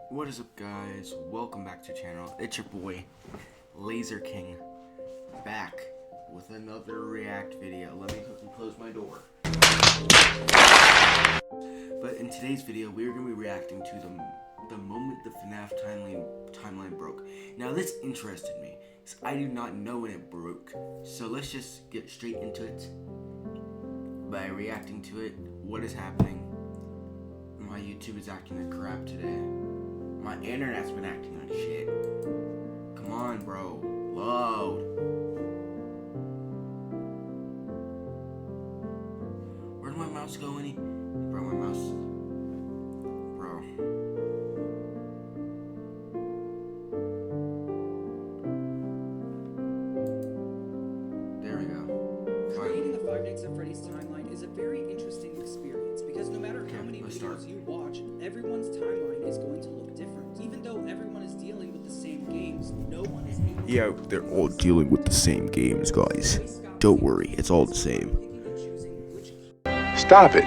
What is up, guys? Welcome back to the channel. It's your boy Laser King, back with another react video. Let me quickly close my door. But in today's video, we're going to be reacting to the moment the FNAF timeline broke. Now this interested me, because I did not know when it broke. So let's just get straight into it by reacting to it. What is happening? My YouTube is acting like crap today. My internet's been acting like shit. Come on, bro. Load. Where'd my mouse go? Bro, my mouse. Bro. There we go. Creating the Five Nights at Freddy's timeline is a very interesting experience because no matter how many videos you watch, everyone's timeline is going to look different. Even though everyone is dealing with the same games, no one is able to... Yeah, they're all dealing with the same games, guys. Don't worry, it's all the same. Stop it.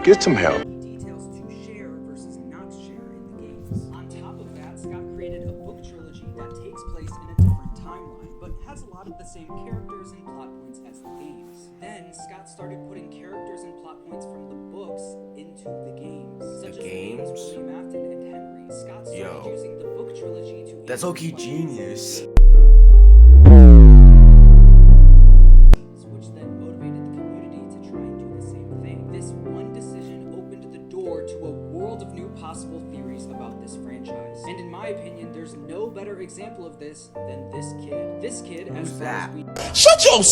Get some help. Details to share versus not share in the games. On top of that, Scott created a book trilogy that takes place in a different timeline, but has a lot of the same characters and plot points as the games. Then, Scott started putting characters and plot points from the books into the games. Such as William Afton and Henry. Scott started using the book trilogy to... That's okay, genius. Which then motivated the community to try and do the same thing. This one decision opened the door to a world of new possible theories about this franchise. And in my opinion, there's no better example of this than this kid. This kid, as far as we... Shut your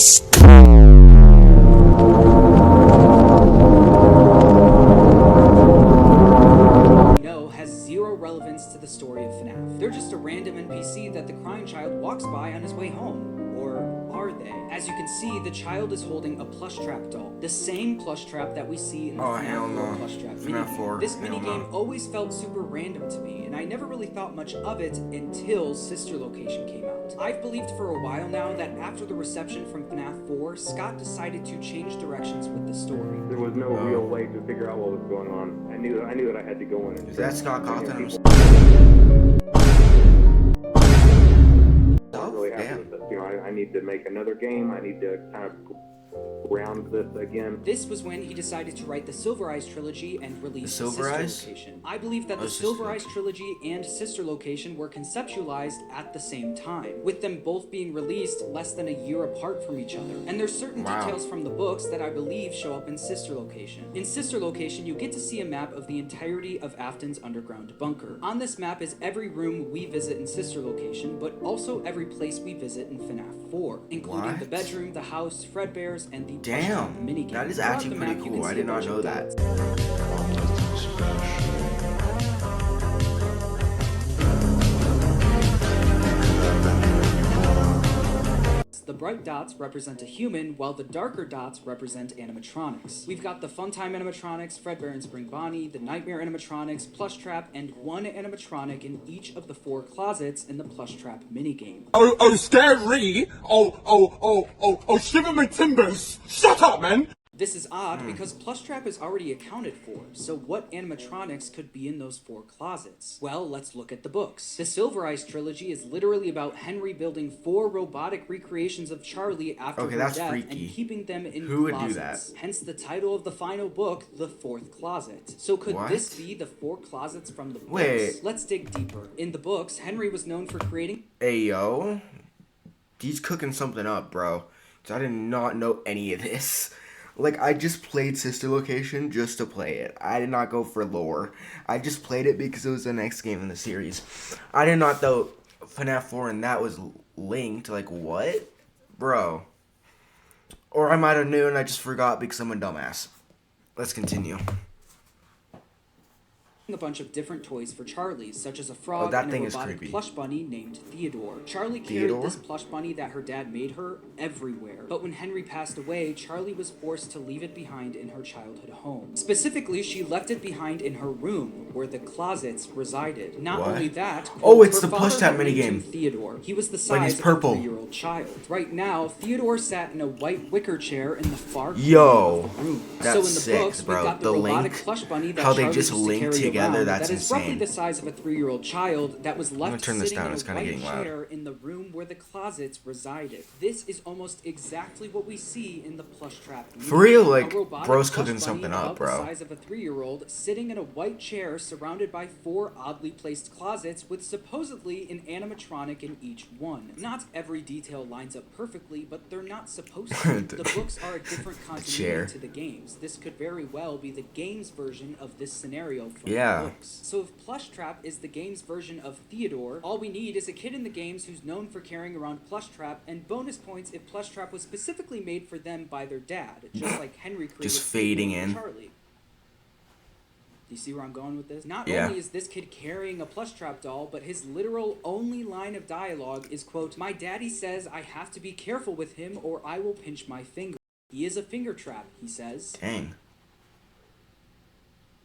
has zero relevance to the story of FNAF. They're just a random NPC that the crying child walks by on his way home. Or are they? As you can see, the child is holding a plush trap doll. The same plush trap that we see in the FNAF 4 plush trap minigame. This minigame always felt super random to me, and I never really thought much of it until Sister Location came out. I've believed for a while now that after the reception from FNAF 4, Scott decided to change directions with the story. There was no real way to figure out what was going on. I knew that I had to go in. Is that Scott Cawthon? Really happy with this. You know, I need to make another game. I need to kind of round this again. This was when he decided to write the Silver Eyes trilogy and release Sister Location. I believe that the Silver Eyes trilogy and Sister Location were conceptualized at the same time, with them both being released less than a year apart from each other. And there's certain details from the books that I believe show up in Sister Location. In Sister Location, you get to see a map of the entirety of Afton's underground bunker. On this map is every room we visit in Sister Location, but also every place we visit in FNAF 4, including the bedroom, the house, Fredbear's, and the minigame. That is actually pretty cool. I did not know that. The bright dots represent a human, while the darker dots represent animatronics. We've got the Funtime animatronics, Fredbear and Spring Bonnie, the Nightmare animatronics, Plush Trap, and one animatronic in each of the 4 closets in the Plush Trap minigame. Oh, scary! Oh, shiver my timbers! Shut up, man! This is odd because Plush Trap is already accounted for, so what animatronics could be in those 4 closets? Well, let's look at the books. The Silver Eyes trilogy is literally about Henry building 4 robotic recreations of Charlie after her death and keeping them in closets. Would do that? Hence the title of the final book, The Fourth Closet. So could this be the 4 closets from the books? Wait. Let's dig deeper. In the books, Henry was known for creating... Hey, yo. He's cooking something up, bro. So I did not know any of this. Like, I just played Sister Location just to play it. I did not go for lore. I just played it because it was the next game in the series. I did not know FNAF 4 and that was linked. Like, what? Bro. Or I might have known and I just forgot because I'm a dumbass. Let's continue. A bunch of different toys for Charlie, such as a frog and a robotic plush bunny named Theodore. Charlie carried this plush bunny that her dad made her everywhere, but when Henry passed away, Charlie was forced to leave it behind in her childhood home. Specifically, she left it behind in her room, where the closets resided. Not only that, quote, it's the plush tap minigame. Theodore. He was the size of a 3-year-old child. Right now, Theodore sat in a white wicker chair in the far corner of the room. That's so in the books, bro. we got the robotic plush bunny that how Charlie they just used to link carry together. together, that's that is roughly insane. the size of a 3-year-old child that was left turn this sitting down, in it's a kinda white getting loud. chair in the room where the closets resided. This is almost exactly what we see in the plush trap. For real, A like, robotic bro's plush cooking bunny something about up, bro. the size of a 3-year-old sitting in a white chair surrounded by 4 oddly placed closets with supposedly an animatronic in each one. Not every detail lines up perfectly, but they're not supposed to. The books are a different chair. continuity to the games. This could very well be the game's version of this scenario from Yeah. the books. So if Plush Trap is the game's version of Theodore, all we need is a kid in the games who's known for carrying around Plush Trap, and bonus points if Plush Trap was specifically made for them by their dad, just like Henry created Just fading Theodore in. for Charlie. Do you see where I'm going with this? Not Yeah. only is this kid carrying a plush trap doll, but his literal only line of dialogue is, quote, "My daddy says I have to be careful with him or I will pinch my finger. He is a finger trap," he says. Dang.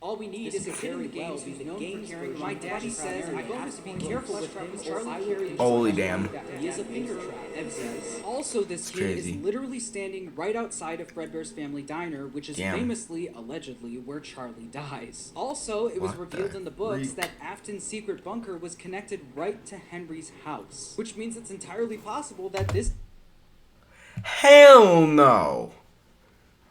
All we need is a kid in the games who's known for carrying. My daddy says I have to be careful with him or I will pinch Holy my damn. finger. He is a finger trap, Ev says. Also, this kid crazy. is literally standing right outside of Fredbear's family diner, which is Damn. famously, allegedly, where Charlie dies. Also, it was What revealed the in the books freak? that Afton's secret bunker was connected right to Henry's house, which means it's entirely possible that this Hell no.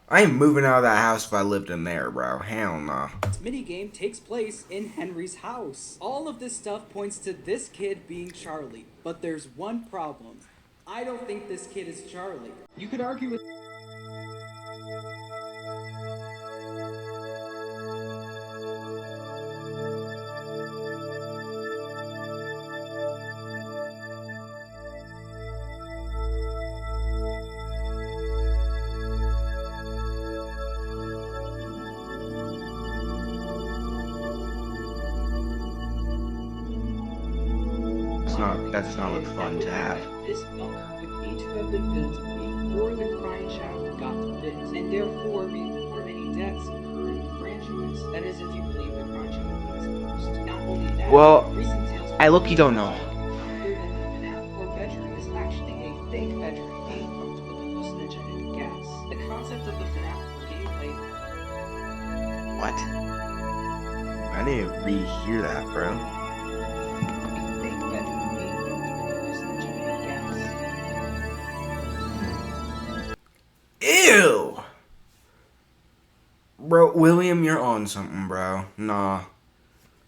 I ain't moving out of that house if I lived in there, bro. Hell no. minigame takes place in Henry's house. All of this stuff points to this kid being Charlie, but there's one problem. I don't think this kid is Charlie. You could argue with That's not look fun to have. this bunker would need to have been built before the crying child got bit, and therefore before any deaths occur in the franchise. That is, if you believe the crying child was first. Not only that, Well, recent tales I look-y don't know. appear that the FNAF 4 bedroom is actually a fake bedroom being pumped with hallucinogenic gas. The concept of the FNAF 4 gameplay What? I need to rehear that, bro. fake bedroom being pumped with hallucinogenic gas. Ew! Bro, William, you're on something, bro. Nah.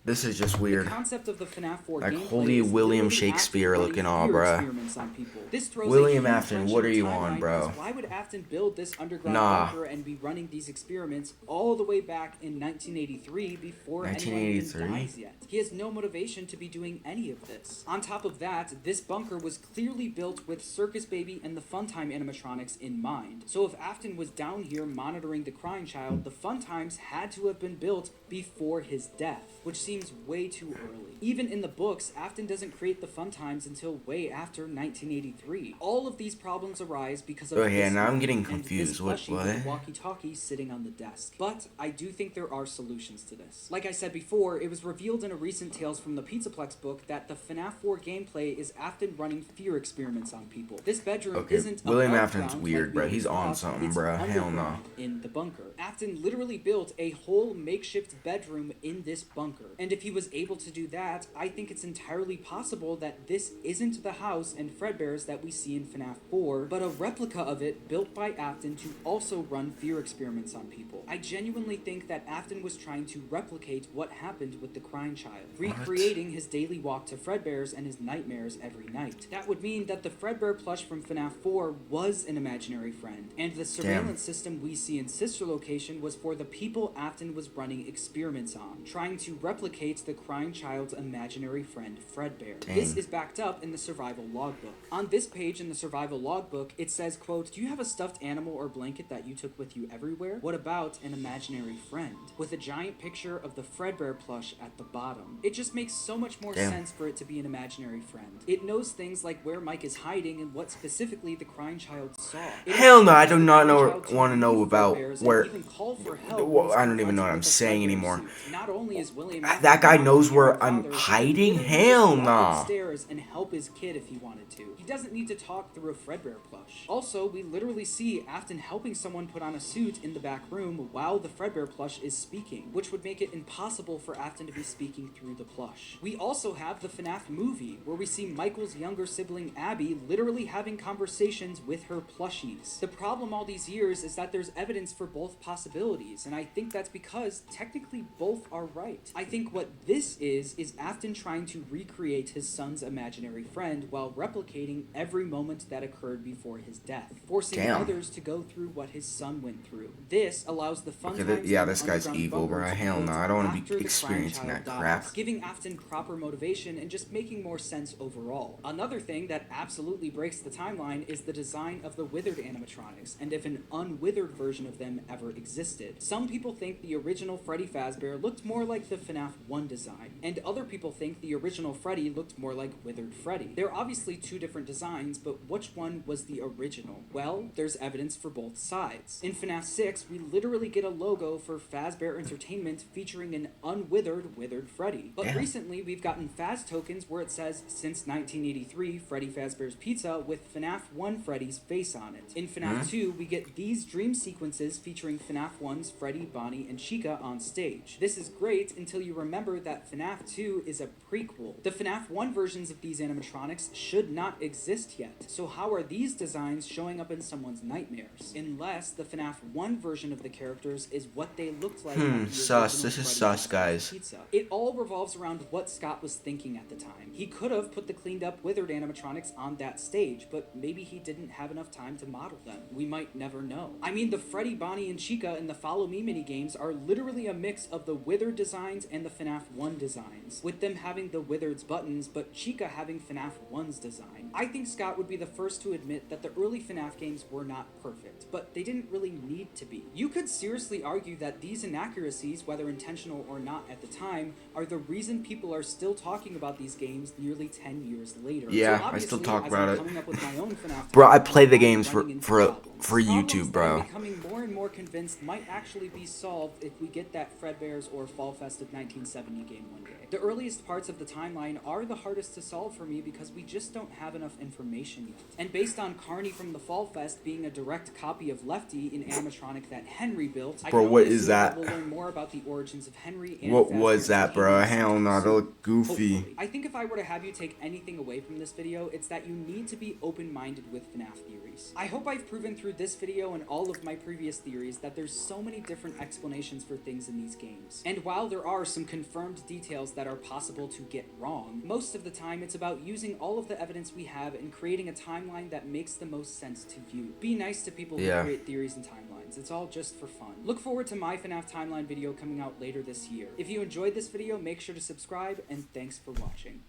This is just weird. The concept of the FNAF 4 Like, gameplay holy is William literally Shakespeare Afton looking running all, fear bruh. experiments on people. This throws William a huge Afton, wrench what in are the you on, timeline, bro? because why would Afton build this underground Nah. bunker and be running these experiments all the way back in 1983 before anyone even 1983? dies yet? He has no motivation to be doing any of this. On top of that, this bunker was clearly built with Circus Baby and the Funtime animatronics in mind. So if Afton was down here monitoring the crying child, the Funtimes had to have been built before his death, which seems way too early. Even in the books, Afton doesn't create the Funtimes until way after 1983. All of these problems arise because of Oh, yeah, this now I'm man getting and confused. this What- plushie with what? a walkie-talkie sitting on the desk. But I do think there are solutions to this. Like I said before, it was revealed in a recent Tales from the Pizzaplex book that the FNAF 4 gameplay is Afton running fear experiments on people. This bedroom Okay, isn't William above Afton's ground weird, like bro. we He's always on thought, something, it's bro. Hell no. underground in the bunker. Afton literally built a whole makeshift bedroom in this bunker. And if he was able to do that, I think it's entirely possible that this isn't the house and Fredbear's that we see in FNAF 4, but a replica of it built by Afton to also run fear experiments on people. I genuinely think that Afton was trying to replicate what happened with the crying child, recreating his daily walk to Fredbear's and his nightmares every night. That would mean that the Fredbear plush from FNAF 4 was an imaginary friend, and the surveillance system we see in Sister Location was for the people Afton was running experiments on, trying to replicate the crying child's imaginary friend Fredbear. This is backed up in the survival logbook. On this page in the survival logbook, it says, quote, "Do you have a stuffed animal or blanket that you took with you everywhere? What about an imaginary friend?" With a giant picture of the Fredbear plush at the bottom. It just makes so much more sense for it to be an imaginary friend. It knows things like where Mike is hiding and what specifically the crying child saw. It Hell no, I instructs do the not crying know- child to wanna know leave about Fredbear's where- and even call for help Well, once I don't even know confronted what I'm with a saying Fredbear anymore. suit. Not only is William that guy knows where I'm hiding? Hell nah. Upstairs and help his kid if he wanted to. He doesn't need to talk through a Fredbear plush. Also, we literally see Afton helping someone put on a suit in the back room while the Fredbear plush is speaking, which would make it impossible for Afton to be speaking through the plush. We also have the FNAF movie, where we see Michael's younger sibling Abby literally having conversations with her plushies. The problem all these years is that there's evidence for both possibilities, and I think that's because technically both are right. I think what this is Afton trying to recreate his son's imaginary friend while replicating every moment that occurred before his death, forcing others to go through what his son went through. This allows the fun times yeah, this guy's evil, bro. Hell no, I don't want to be experiencing that crap. Giving Afton proper motivation and just making more sense overall. Another thing that absolutely breaks the timeline is the design of the withered animatronics, and if an unwithered version of them ever existed. Some people think the original Freddy Fazbear looked more like the FNAF 1 design, and other people think the original Freddy looked more like Withered Freddy. They're obviously two different designs, but which one was the original? Well, there's evidence for both sides. In FNAF 6, we literally get a logo for Fazbear Entertainment featuring an unwithered Withered Freddy. But recently, we've gotten Faz tokens where it says, since 1983, Freddy Fazbear's Pizza with FNAF 1 Freddy's face on it. In FNAF 2, we get these dream sequences featuring FNAF 1's Freddy, Bonnie, and Chica on stage. This is great until you remember that FNAF 2 is a prequel. The FNAF 1 versions of these animatronics should not exist yet. So how are these designs showing up in someone's nightmares? Unless the FNAF 1 version of the characters is what they looked like. Sus. This is sus, guys. Pizza. It all revolves around what Scott was thinking at the time. He could have put the cleaned up withered animatronics on that stage, but maybe he didn't have enough time to model them. We might never know. I mean, the Freddy, Bonnie, and Chica in the Follow Me minigames are literally a mix of the withered designs and the FNAF 1 designs, with them having the withered's buttons, but Chica having FNAF 1's design. I think Scott would be the first to admit that the early FNAF games were not perfect, but they didn't really need to be. You could seriously argue that these inaccuracies, whether intentional or not at the time, are the reason people are still talking about these games nearly 10 years later. Yeah, so I still talk about it. FNAF bro, I play the games for YouTube, bro. I'm becoming more and more convinced might actually be solved if we get that Fredbear's or Fall Fest of 1970 game one day. The earliest parts of the timeline are the hardest to solve for me because we just don't have enough information yet. And based on Carney from the Fall Fest being a direct copy of Lefty, an animatronic that Henry built, bro, what is that? We'll learn more about the origins of Henry and what was that, bro? Hell no, they look goofy. Hopefully. I think if I were to have you take anything away from this video, it's that you need to be open-minded with FNAF theories. I hope I've proven through this video and all of my previous theories that there's so many different explanations for things in these games. And while there are some confirmed details that are possible to get wrong, most of the time it's about using all of the evidence we have and creating a timeline that makes the most sense to you. Be nice to people who create theories and timelines. It's all just for fun. Look forward to my FNAF timeline video coming out later this year. If you enjoyed this video, make sure to subscribe, and thanks for watching.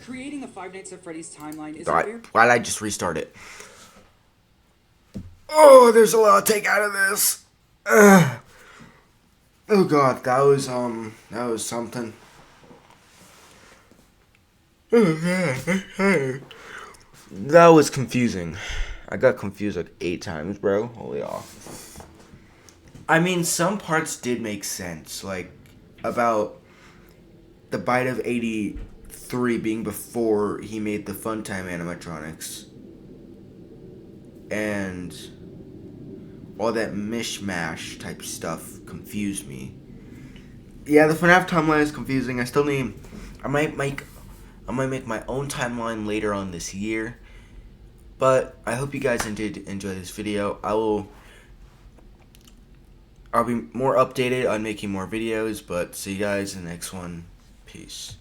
Creating a Five Nights at Freddy's timeline is why'd I just restart it? Oh, there's a lot to take out of this. Oh god, that was something. That was confusing. I got confused like 8 times, bro. Holy off. I mean, some parts did make sense, like about the Bite of 83 being before he made the Funtime animatronics. And all that mishmash type stuff confused me. Yeah, the FNAF timeline is confusing. I might make my own timeline later on this year. But I hope you guys did enjoy this video. I'll be more updated on making more videos, but see you guys in the next one. Peace.